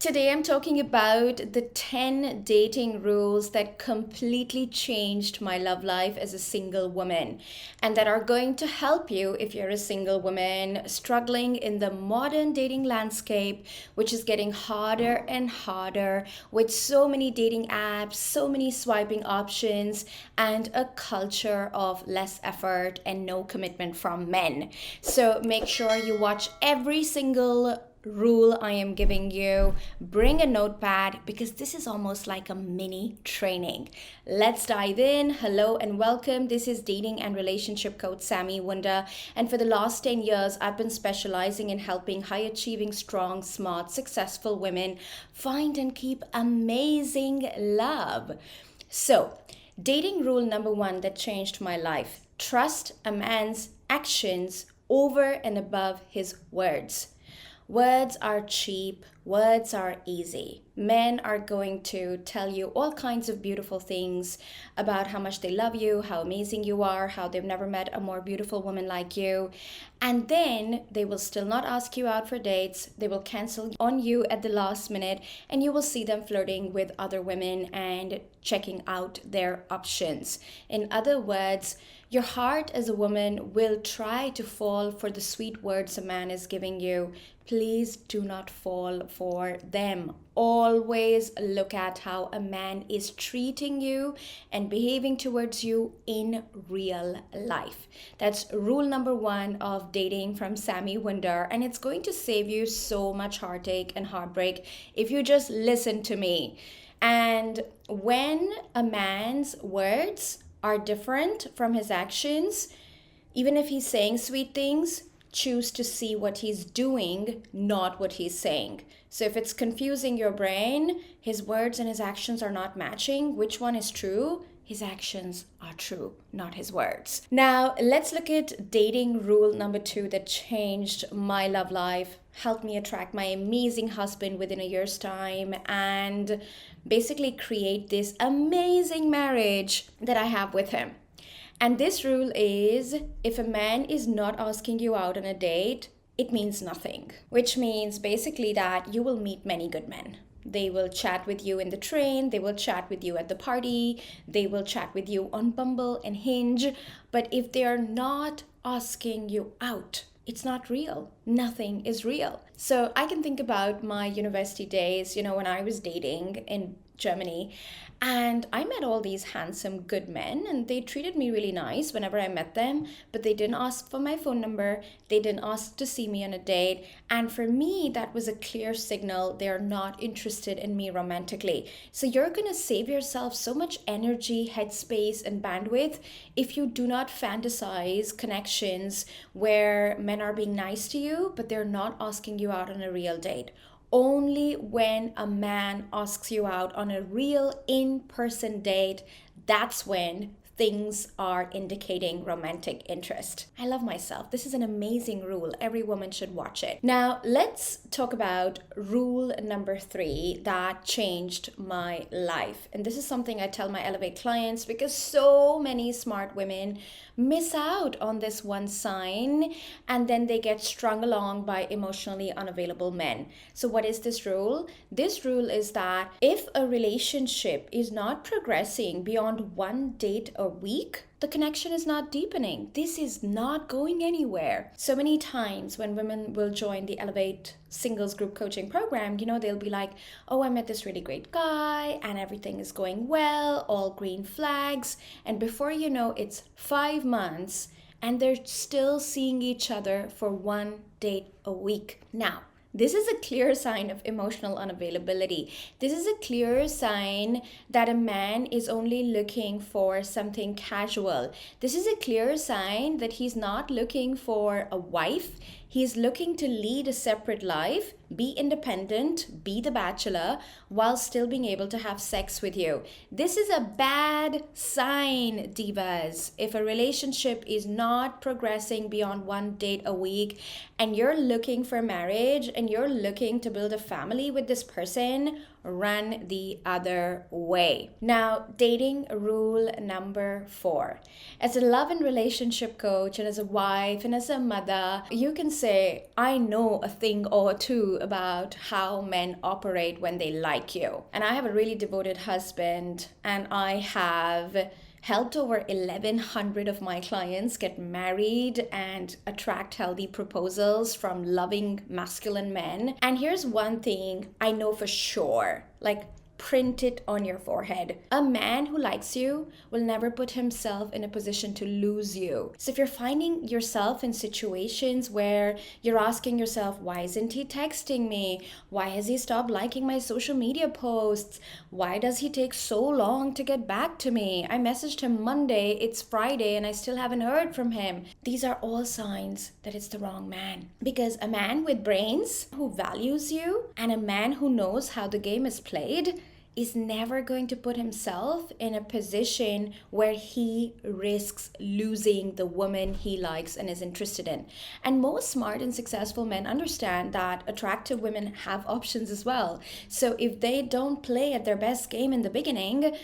Today, I'm talking about the 10 dating rules that completely changed my love life as a single woman, and that are going to help you if you're a single woman struggling in the modern dating landscape, which is getting harder and harder with so many dating apps, so many swiping options, and a culture of less effort and no commitment from men. So, make sure you watch every single rule I am giving you. Bring a notepad because this is almost like a mini training. Let's dive in. Hello and welcome. This is dating and relationship coach Sami Wunder, and for the last 10 years I've been specializing in helping high achieving, strong, smart, successful women find and keep amazing love. So, dating rule number 1 that changed my life: trust a man's actions over and above his words. Words are cheap, words are easy. Men are going to tell you all kinds of beautiful things about how much they love you, how amazing you are, how they've never met a more beautiful woman like you. And then they will still not ask you out for dates. They will cancel on you at the last minute, and you will see them flirting with other women and checking out their options. In other words, your heart as a woman will try to fall for the sweet words a man is giving you. Please do not fall for them. Always look at how a man is treating you and behaving towards you in real life. That's rule number 1 of dating from Sami Wunder, and it's going to save you so much heartache and heartbreak if you just listen to me. And when a man's words are different from his actions, even if he's saying sweet things, choose to see what he's doing, not what he's saying. So if it's confusing your brain, his words and his actions are not matching, which one is true? His actions are true, not his words. Now, let's look at dating rule number 2 that changed my love life, helped me attract my amazing husband within a year's time, and basically create this amazing marriage that I have with him. And this rule is, if a man is not asking you out on a date, it means nothing. Which means basically that you will meet many good men. They will chat with you in the train, they will chat with you at the party, they will chat with you on Bumble and Hinge. But if they are not asking you out, it's not real. Nothing is real. So I can think about my university days, when I was dating in Germany, and I met all these handsome, good men, and they treated me really nice whenever I met them, but they didn't ask for my phone number, they didn't ask to see me on a date, and for me, that was a clear signal they're not interested in me romantically. So you're gonna save yourself so much energy, headspace, and bandwidth if you do not fantasize connections where men are being nice to you, but they're not asking you out on a real date. Only when a man asks you out on a real in-person date, that's when things are indicating romantic interest. I love myself. This is an amazing rule. Every woman should watch it. Now, let's talk about rule number 3 that changed my life. And this is something I tell my Elevate clients because so many smart women miss out on this one sign and then they get strung along by emotionally unavailable men. So what is this rule? This rule is that if a relationship is not progressing beyond one date a week, the connection is not deepening. This is not going anywhere. So many times when women will join the Elevate Singles Group Coaching Program, they'll be like, oh, I met this really great guy and everything is going well, all green flags. And before you know, it's 5 months and they're still seeing each other for one date a week. Now, this is a clear sign of emotional unavailability. This is a clear sign that a man is only looking for something casual. This is a clear sign that he's not looking for a wife. He's looking to lead a separate life, be independent, be the bachelor, while still being able to have sex with you. This is a bad sign, divas. If a relationship is not progressing beyond one date a week and you're looking for marriage and you're looking to build a family with this person, run the other way. Now, dating rule number 4. As a love and relationship coach and as a wife and as a mother, you can say I know a thing or two about how men operate when they like you. And I have a really devoted husband, and I have helped over 1,100 of my clients get married and attract healthy proposals from loving masculine men. And here's one thing I know for sure, like, print it on your forehead. A man who likes you will never put himself in a position to lose you. So if you're finding yourself in situations where you're asking yourself, why isn't he texting me? Why has he stopped liking my social media posts? Why does he take so long to get back to me? I messaged him Monday, it's Friday, and I still haven't heard from him. These are all signs that it's the wrong man. Because a man with brains who values you and a man who knows how the game is played is never going to put himself in a position where he risks losing the woman he likes and is interested in. And most smart and successful men understand that attractive women have options as well. So if they don't play at their best game in the beginning,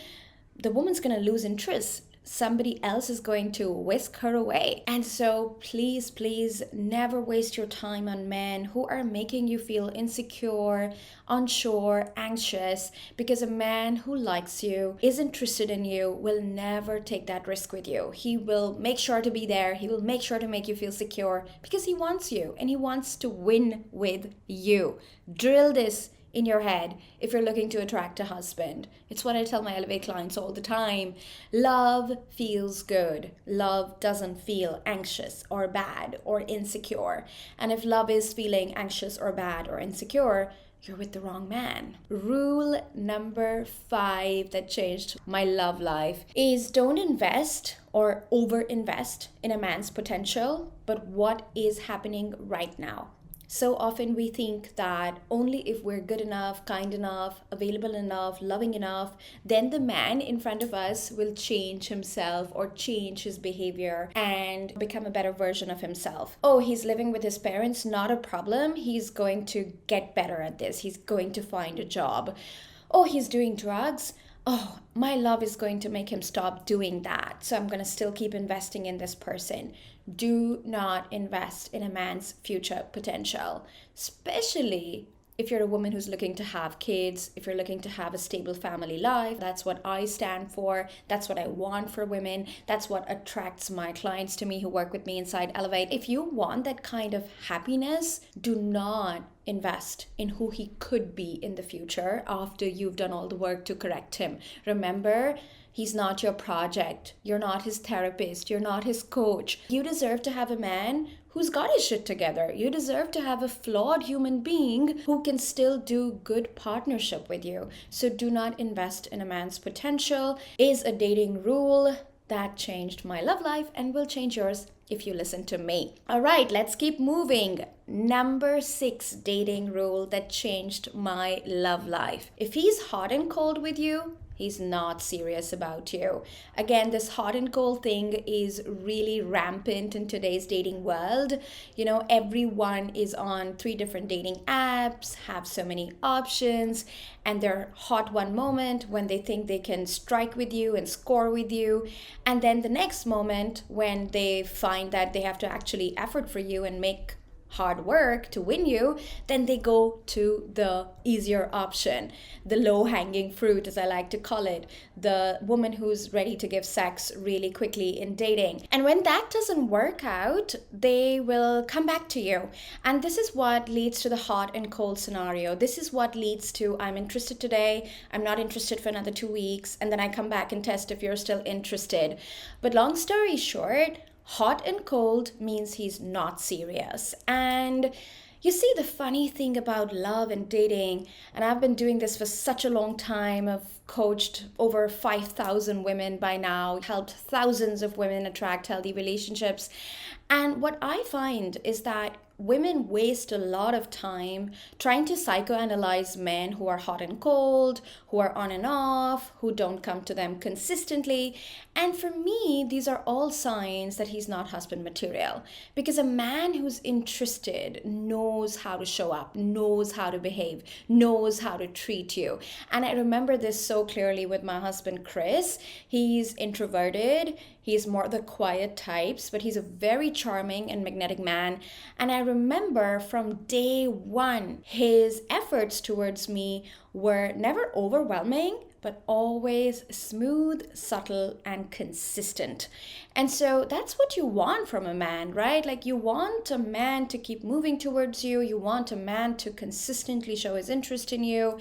the woman's going to lose interest. Somebody else is going to whisk her away. And so please, please never waste your time on men who are making you feel insecure, unsure, anxious, because a man who likes you, is interested in you, will never take that risk with you. He will make sure to be there. He will make sure to make you feel secure because he wants you and he wants to win with you. Drill this in your head if you're looking to attract a husband. It's what I tell my Elevate clients all the time. Love feels good. Love doesn't feel anxious or bad or insecure. And if love is feeling anxious or bad or insecure, you're with the wrong man. Rule number 5 that changed my love life is don't invest or over-invest in a man's potential, but what is happening right now. So often we think that only if we're good enough, kind enough, available enough, loving enough, then the man in front of us will change himself or change his behavior and become a better version of himself. Oh, he's living with his parents, not a problem. He's going to get better at this. He's going to find a job. Oh, he's doing drugs. Oh, my love is going to make him stop doing that. So I'm going to still keep investing in this person. Do not invest in a man's future potential, especially if you're a woman who's looking to have kids, if you're looking to have a stable family life. That's what I stand for. That's what I want for women. That's what attracts my clients to me who work with me inside Elevate. If you want that kind of happiness, do not invest in who he could be in the future after you've done all the work to correct him. Remember, he's not your project. You're not his therapist. You're not his coach. You deserve to have a man who's got his shit together. You deserve to have a flawed human being who can still do good partnership with you. So do not invest in a man's potential is a dating rule that changed my love life and will change yours if you listen to me. All right, let's keep moving. Number 6 dating rule that changed my love life. If he's hot and cold with you, he's not serious about you. Again, this hot and cold thing is really rampant in today's dating world. You know, everyone is on 3 different dating apps, have so many options, and they're hot one moment when they think they can strike with you and score with you. And then the next moment when they find that they have to actually effort for you and make hard work to win you, then they go to the easier option, the low-hanging fruit, as I like to call it, the woman who's ready to give sex really quickly in dating. And when that doesn't work out, they will come back to you. And this is what leads to the hot and cold scenario. This is what leads to I'm interested today, I'm not interested for another 2 weeks, and then I come back and test if you're still interested. But long story short, hot and cold means he's not serious. And you see, the funny thing about love and dating, and I've been doing this for such a long time, I've coached over 5,000 women by now, helped thousands of women attract healthy relationships. And what I find is that women waste a lot of time trying to psychoanalyze men who are hot and cold, who are on and off, who don't come to them consistently. And for me, these are all signs that he's not husband material. Because a man who's interested knows how to show up, knows how to behave, knows how to treat you. And I remember this so clearly with my husband, Chris. He's introverted. He's more the quiet types, but he's a very charming and magnetic man. And I remember from day one, his efforts towards me were never overwhelming, but always smooth, subtle, and consistent. And so that's what you want from a man, right? Like you want a man to keep moving towards you. You want a man to consistently show his interest in you.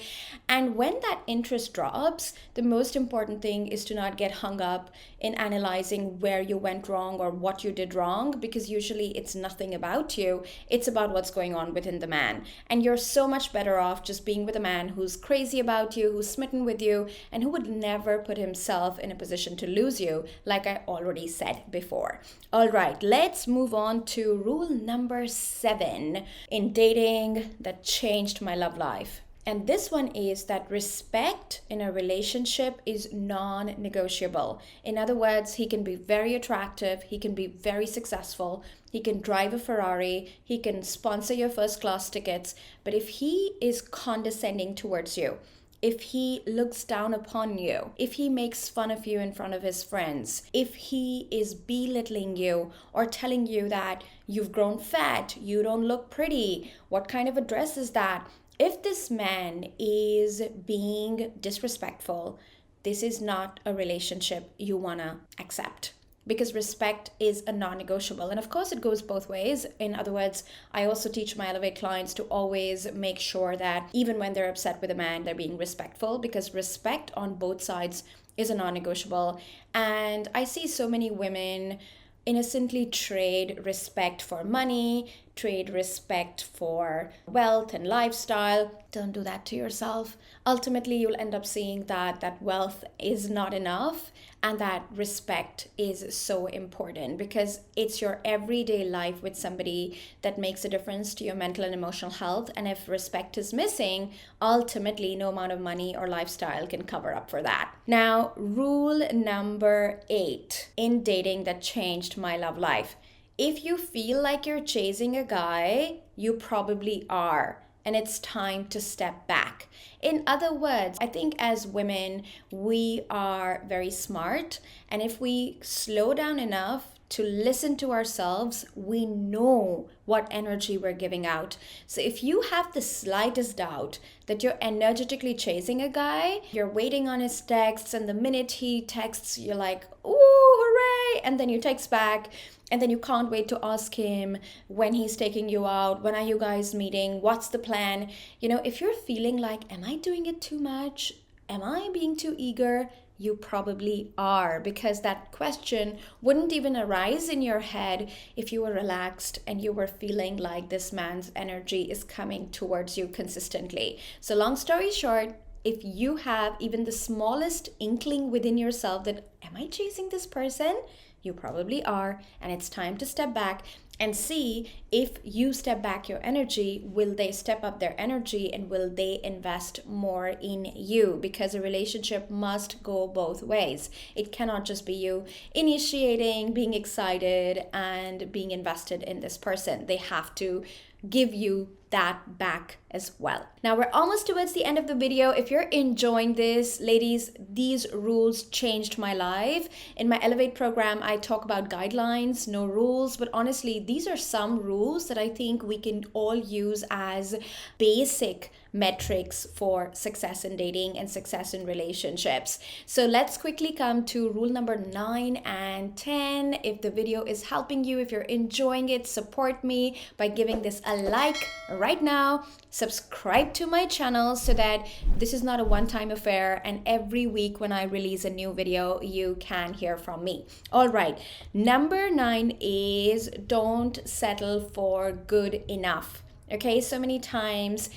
And when that interest drops, the most important thing is to not get hung up in analyzing where you went wrong or what you did wrong, because usually it's nothing about you. It's about what's going on within the man. And you're so much better off just being with a man who's crazy about you, who's smitten with you, and who would never put himself in a position to lose you, like I already said before. All right, let's move on to rule number 7 in dating that changed my love life. And this one is that respect in a relationship is non-negotiable. In other words, he can be very attractive, he can be very successful, he can drive a Ferrari, he can sponsor your first class tickets, but if he is condescending towards you, if he looks down upon you, if he makes fun of you in front of his friends, if he is belittling you or telling you that you've grown fat, you don't look pretty, what kind of a dress is that? If this man is being disrespectful, this is not a relationship you want to accept, because respect is a non-negotiable. And of course, it goes both ways. In other words, I also teach my Elevate clients to always make sure that even when they're upset with a man, they're being respectful, because respect on both sides is a non-negotiable. And I see so many women innocently trade respect for money, trade respect for wealth and lifestyle. Don't do that to yourself. Ultimately, you'll end up seeing that wealth is not enough and that respect is so important, because it's your everyday life with somebody that makes a difference to your mental and emotional health. And if respect is missing, ultimately no amount of money or lifestyle can cover up for that. Now, rule number 8 in dating that changed my love life. If you feel like you're chasing a guy, you probably are. And it's time to step back. In other words, I think as women, we are very smart. And if we slow down enough to listen to ourselves, we know what energy we're giving out. So if you have the slightest doubt that you're energetically chasing a guy, you're waiting on his texts, and the minute he texts, you're like, ooh, hooray! And then you text back, and then you can't wait to ask him when he's taking you out, when are you guys meeting, what's the plan? You know, if you're feeling like, am I doing it too much? Am I being too eager? You probably are, because that question wouldn't even arise in your head if you were relaxed and you were feeling like this man's energy is coming towards you consistently. So long story short, if you have even the smallest inkling within yourself that, am I chasing this person? You probably are, and it's time to step back and see, if you step back your energy, will they step up their energy and will they invest more in you? Because a relationship must go both ways. It cannot just be you initiating, being excited, and being invested in this person. They have to give you that back as well. Now we're almost towards the end of the video. If you're enjoying this, ladies, these rules changed my life. In my Elevate program, I talk about guidelines, no rules, but honestly, these are some rules that I think we can all use as basic metrics for success in dating and success in relationships. So let's quickly come to rule number 9 and 10. If the video is helping you, if you're enjoying it, support me by giving this a like right now. Subscribe to my channel so that this is not a one-time affair, and every week when I release a new video, you can hear from me. All right, number 9 is don't settle for good enough. Okay, so many times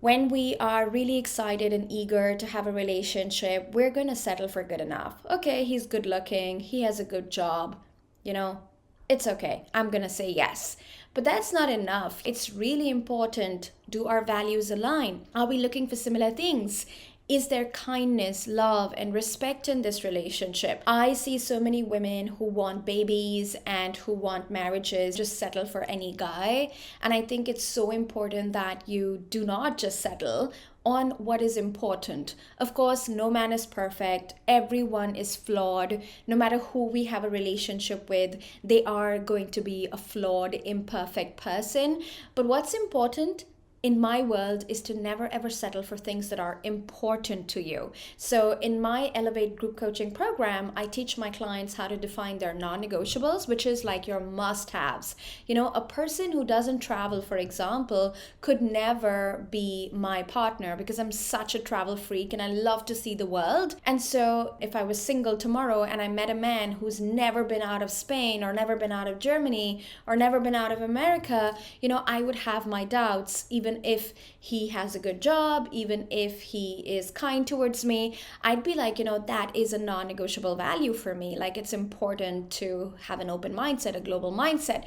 when we are really excited and eager to have a relationship, we're going to settle for good enough. Okay, he's good looking, he has a good job, you know, it's okay, I'm going to say yes. But that's not enough. It's really important. Do our values align? Are we looking for similar things? Is there kindness, love, and respect in this relationship? I see so many women who want babies and who want marriages, just settle for any guy. And I think it's so important that you do not just settle. on what is important. Of course, no man is perfect. Everyone is flawed. No matter who we have a relationship with, they are going to be a flawed, imperfect person. But what's important in my world is to never ever settle for things that are important to you. So in my Elevate group coaching program, I teach my clients how to define their non-negotiables, which is like your must-haves. A person who doesn't travel, for example, could never be my partner because I'm such a travel freak and I love to see the world. And so if I was single tomorrow and I met a man who's never been out of Spain or never been out of Germany or never been out of America, I would have my doubts. Even if he has a good job, even if he is kind towards me, I'd be like, that is a non-negotiable value for me. Like, it's important to have an open mindset, a global mindset.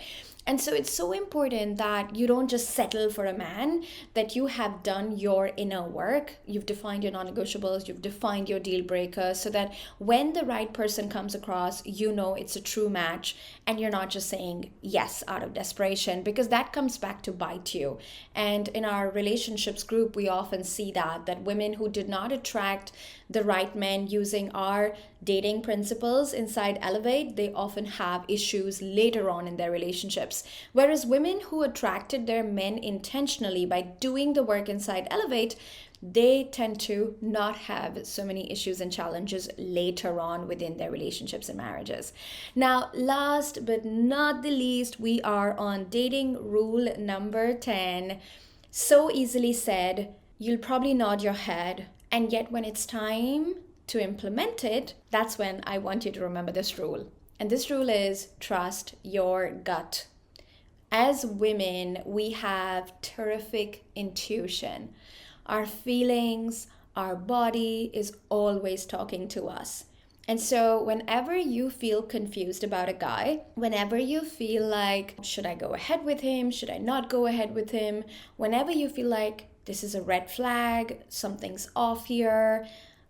And so it's so important that you don't just settle for a man, that you have done your inner work. You've defined your non-negotiables, you've defined your deal breakers, so that when the right person comes across, it's a true match and you're not just saying yes out of desperation, because that comes back to bite you. And in our relationships group, we often see that women who did not attract the right men using our dating principles inside Elevate, they often have issues later on in their relationships. Whereas women who attracted their men intentionally by doing the work inside Elevate, they tend to not have so many issues and challenges later on within their relationships and marriages. Now, last but not the least, we are on dating rule number 10. So easily said, you'll probably nod your head. And yet when it's time to implement it, that's when I want you to remember this rule. And this rule is trust your gut. As women, we have terrific intuition. Our feelings, our body is always talking to us. And so whenever you feel confused about a guy, whenever you feel like, should I go ahead with him? Should I not go ahead with him? Whenever you feel like this is a red flag, something's off here,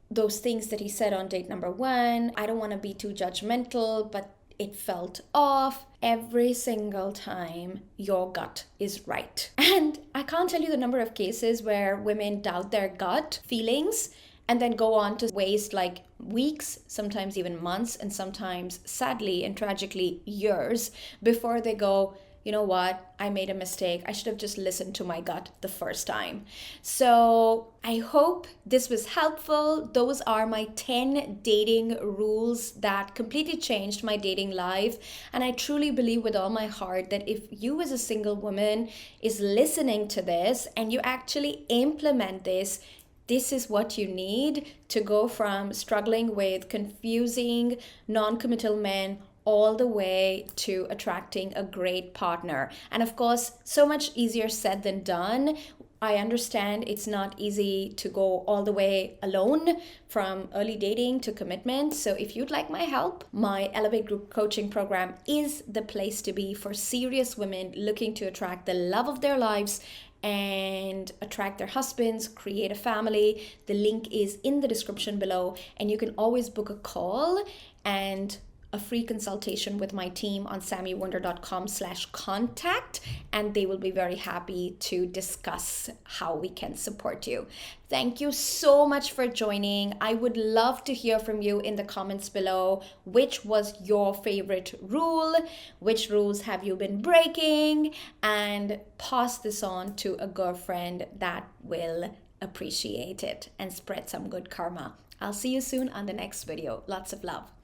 those things that he said on date number 1, I don't want to be too judgmental, but it felt off. Every single time, your gut is right. And I can't tell you the number of cases where women doubt their gut feelings and then go on to waste like weeks, sometimes even months, and sometimes sadly and tragically years before they go, you know what, I made a mistake. I should have just listened to my gut the first time. So I hope this was helpful. Those are my 10 dating rules that completely changed my dating life. And I truly believe with all my heart that if you as a single woman is listening to this and you actually implement this is what you need to go from struggling with confusing, non-committal men all the way to attracting a great partner. And of course, so much easier said than done. I understand it's not easy to go all the way alone from early dating to commitment. So if you'd like my help, my Elevate group coaching program is the place to be for serious women looking to attract the love of their lives and attract their husbands, create a family. The link is in the description below, and you can always book a call and a free consultation with my team on samiwunder.com/contact, and they will be very happy to discuss how we can support you. Thank you so much for joining. I would love to hear from you in the comments below. Which was your favorite rule? Which rules have you been breaking? And pass this on to a girlfriend that will appreciate it and spread some good karma. I'll see you soon on the next video. Lots of love.